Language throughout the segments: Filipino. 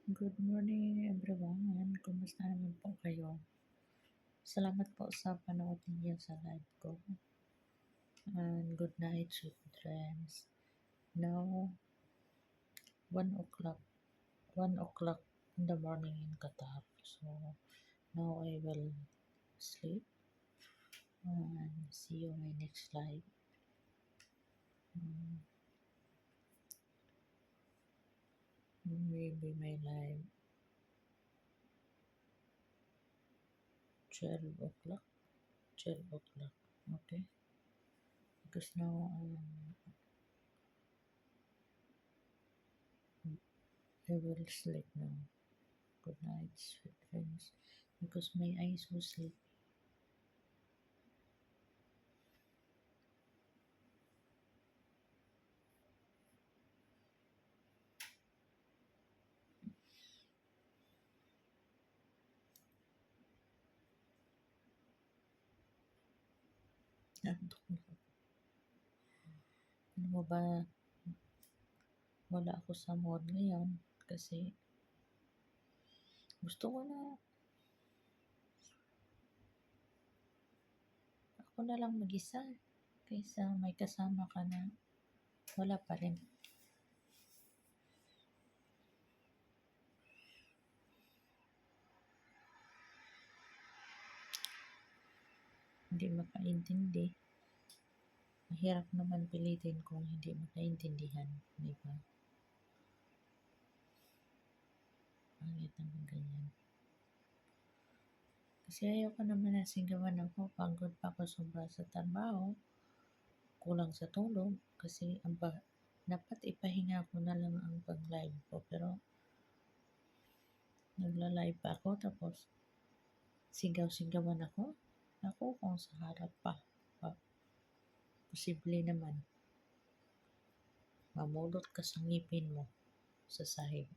Good morning everyone. Kumusta naman po kayo? Salamat po sa panood ninyo sa live ko. And good night, sweet dreams. Now, 1 o'clock in the morning in Qatar. So, now I will sleep and see you in my next live. Mm, Maybe my live 12 o'clock. 12 o'clock. Okay. Because now I will sleep now. Good night, sweet dreams. Because my eyes will sleep. Antok na. Ano mo ba, wala ako sa mood ngayon kasi gusto ko na ako na lang mag-isa kaysa may kasama ka na wala pa rin. Hindi makaintindi. Mahirap naman pilitin kung hindi makaintindihan, di ba? Pangit naman ganyan. Kasi ayoko naman na sigawan ako, pagod pa ako sobra sa trabaho, kulang sa tulog, kasi dapat ipahinga ko na lang ang pag-live ko, pero nagla-live pa ako tapos sigaw-sigawan ako. Ako kung sa harap pa. Posible naman. Mamulot ka sa ngipin mo sa sahig.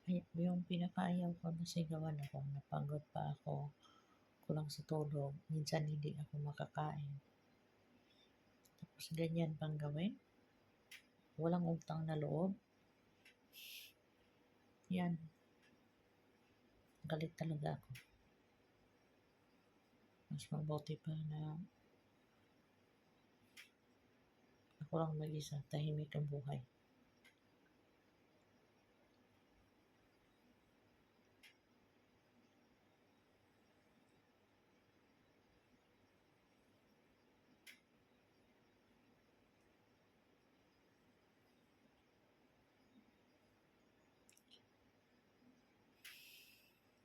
Ay, yung pinakaayaw ko na sigawan ako, napagod pa ako, kulang sa tulog, minsan hindi ako makakain. Tapos ganyan pang gawin. Walang utang na loob. Yan. Galit talaga ako. Mas mabuti pa na ako lang mag-isa, tahimik ang buhay.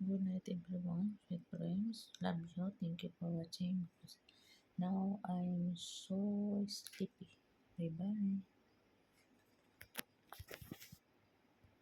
Good night everyone, sweet dreams. Love you. Thank you for watching. Now I'm so sleepy. Bye bye.